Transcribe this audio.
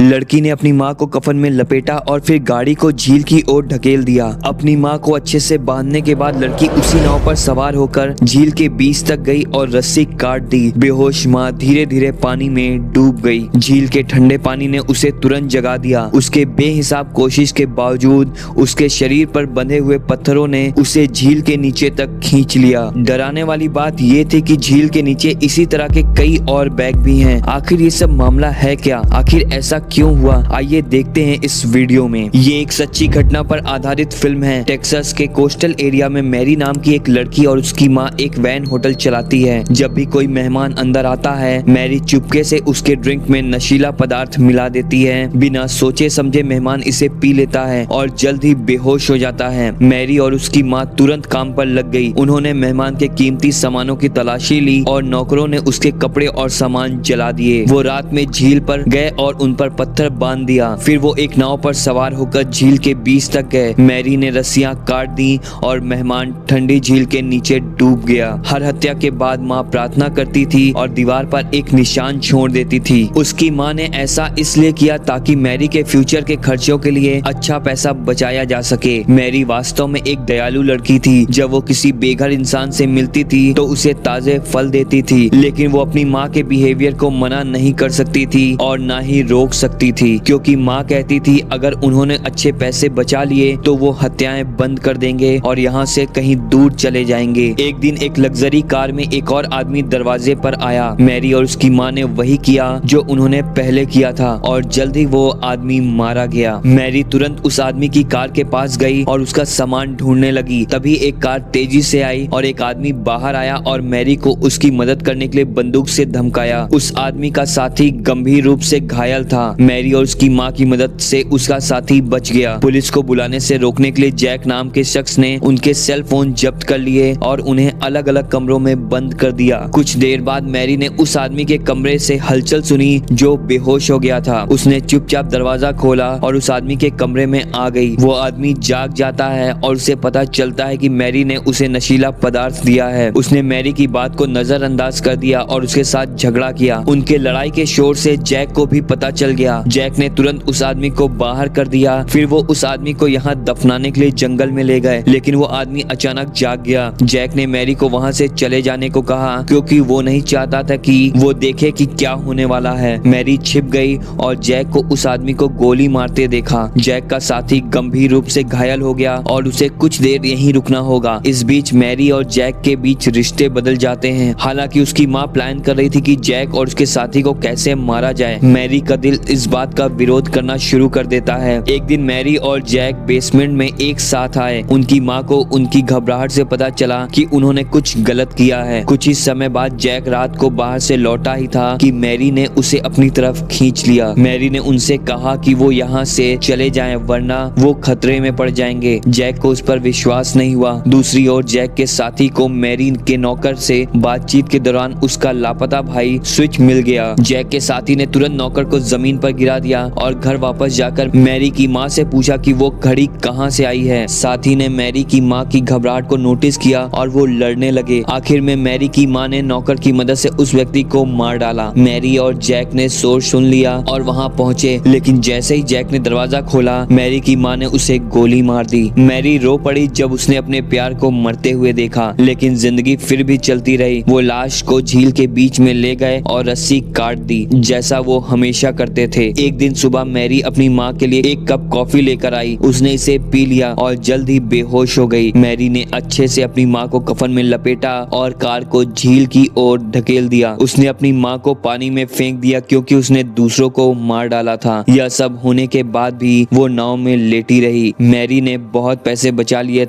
लड़की ने अपनी माँ को कफन में लपेटा और फिर गाड़ी को झील की ओर ढकेल दिया। अपनी माँ को अच्छे से बांधने के बाद लड़की उसी नाव पर सवार होकर झील के बीच तक गई और रस्सी काट दी। बेहोश माँ धीरे धीरे पानी में डूब गई। झील के ठंडे पानी ने उसे तुरंत जगा दिया। उसके बेहिसाब कोशिश के बावजूद उसके शरीर पर बंधे हुए पत्थरों ने उसे झील के नीचे तक खींच लिया। डराने वाली बात ये थी कि झील के नीचे इसी तरह के कई और बैग भी हैं। आखिर ये सब मामला है क्या? आखिर ऐसा क्यों हुआ? आइए देखते हैं इस वीडियो में। ये एक सच्ची घटना पर आधारित फिल्म है। टेक्सास के कोस्टल एरिया में मैरी नाम की एक लड़की और उसकी माँ एक वैन होटल चलाती है। जब भी कोई मेहमान अंदर आता है, मैरी चुपके से उसके ड्रिंक में नशीला पदार्थ मिला देती है। बिना सोचे समझे मेहमान इसे पी लेता है और जल्द ही बेहोश हो जाता है। मैरी और उसकी माँ तुरंत काम पर लग गई। उन्होंने मेहमान के कीमती सामानों की तलाशी ली और नौकरों ने उसके कपड़े और सामान जला दिए। वो रात में झील पर गए और उन पर पत्थर बांध दिया। फिर वो एक नाव पर सवार होकर झील के बीच तक गए। मैरी ने रस्सियां काट दी और मेहमान ठंडी झील के नीचे डूब गया। हर हत्या के बाद माँ प्रार्थना करती थी और दीवार पर एक निशान छोड़ देती थी। उसकी माँ ने ऐसा इसलिए किया ताकि मैरी के फ्यूचर के खर्चों के लिए अच्छा पैसा बचाया जा सके। मैरी वास्तव में एक दयालु लड़की थी। जब वो किसी बेघर इंसान से मिलती थी तो उसे ताजे फल देती थी, लेकिन वो अपनी माँ के बिहेवियर को मना नहीं कर सकती थी और ना ही रोक सकती थी, क्योंकि माँ कहती थी अगर उन्होंने अच्छे पैसे बचा लिए तो वो हत्याएं बंद कर देंगे और यहाँ से कहीं दूर चले जाएंगे। एक दिन एक लग्जरी कार में एक और आदमी दरवाजे पर आया। मैरी और उसकी माँ ने वही किया जो उन्होंने पहले किया था और जल्द ही वो आदमी मारा गया। मैरी तुरंत उस आदमी की कार के पास गई और उसका सामान ढूंढने लगी। तभी एक कार तेजी से आई और एक आदमी बाहर आया और मैरी को उसकी मदद करने के लिए बंदूक से धमकाया। उस आदमी का साथी गंभीर रूप से घायल था। मैरी और उसकी माँ की मदद से उसका साथी बच गया। पुलिस को बुलाने से रोकने के लिए जैक नाम के शख्स ने उनके सेल फोन जब्त कर लिए और उन्हें अलग अलग कमरों में बंद कर दिया। कुछ देर बाद मैरी ने उस आदमी के कमरे से हलचल सुनी जो बेहोश हो गया था। उसने चुपचाप दरवाजा खोला और उस आदमी के कमरे में आ गई। वो आदमी जाग जाता है और उसे पता चलता है कि मैरी ने उसे नशीला पदार्थ दिया है। उसने मैरी की बात को नजरअंदाज कर दिया और उसके साथ झगड़ा किया। उनके लड़ाई के शोर से जैक को भी पता चल गया। जैक ने तुरंत उस आदमी को बाहर कर दिया। फिर वो उस आदमी को यहाँ दफनाने के लिए जंगल में ले गए, लेकिन वो आदमी अचानक जाग गया। जैक ने मैरी को वहाँ से चले जाने को कहा क्योंकि वो नहीं चाहता था कि वो देखे कि क्या होने वाला है। मैरी छिप गई और जैक को उस आदमी को गोली मारते देखा। जैक का साथी गंभीर रूप से घायल हो गया और उसे कुछ देर यहीं रुकना होगा। इस बीच मैरी और जैक के बीच रिश्ते बदल जाते हैं। हालांकि उसकी माँ प्लान कर रही थी कि जैक और उसके साथी को कैसे मारा जाए। मैरी का दिल इस बात का विरोध करना शुरू कर देता है। एक दिन मैरी और जैक बेसमेंट में एक साथ आए। उनकी माँ को उनकी घबराहट से पता चला कि उन्होंने कुछ गलत किया है। कुछ ही समय बाद जैक रात को बाहर से लौटा ही था कि मैरी ने उसे अपनी तरफ खींच लिया। मैरी ने उनसे कहा कि वो यहाँ से चले जाएं वरना वो खतरे में पड़ जाएंगे। जैक को उस पर विश्वास नहीं हुआ। दूसरी ओर जैक के साथी को मैरी के नौकर से बातचीत के दौरान उसका लापता भाई स्विच मिल गया। जैक के साथी ने तुरंत नौकर को जमीन पर गिरा दिया और घर वापस जाकर मैरी की माँ से पूछा कि वो घड़ी कहाँ से आई है। साथी ने मैरी की माँ की घबराहट को नोटिस किया और वो लड़ने लगे। आखिर में मैरी की माँ ने नौकर की मदद से उस व्यक्ति को मार डाला। मैरी और जैक ने शोर सुन लिया और वहाँ पहुँचे, लेकिन जैसे ही जैक ने दरवाजा खोला मैरी की माँ ने उसे गोली मार दी। मैरी रो पड़ी जब उसने अपने प्यार को मरते हुए देखा, लेकिन जिंदगी फिर भी चलती रही। वो लाश को झील के बीच में ले गए और रस्सी काट दी जैसा वो हमेशा करते थे। एक दिन सुबह मैरी अपनी माँ के लिए एक कप कॉफी लेकर आई। उसने इसे पी लिया और जल्द ही बेहोश हो गई। मैरी ने अच्छे से अपनी माँ को कफन में लपेटा और कार को झील की ओर ढकेल दिया। उसने अपनी माँ को पानी में फेंक दिया क्योंकि उसने दूसरों को मार डाला था। यह सब होने के बाद भी वो नाव में लेटी रही। मैरी ने बहुत पैसे बचा लिए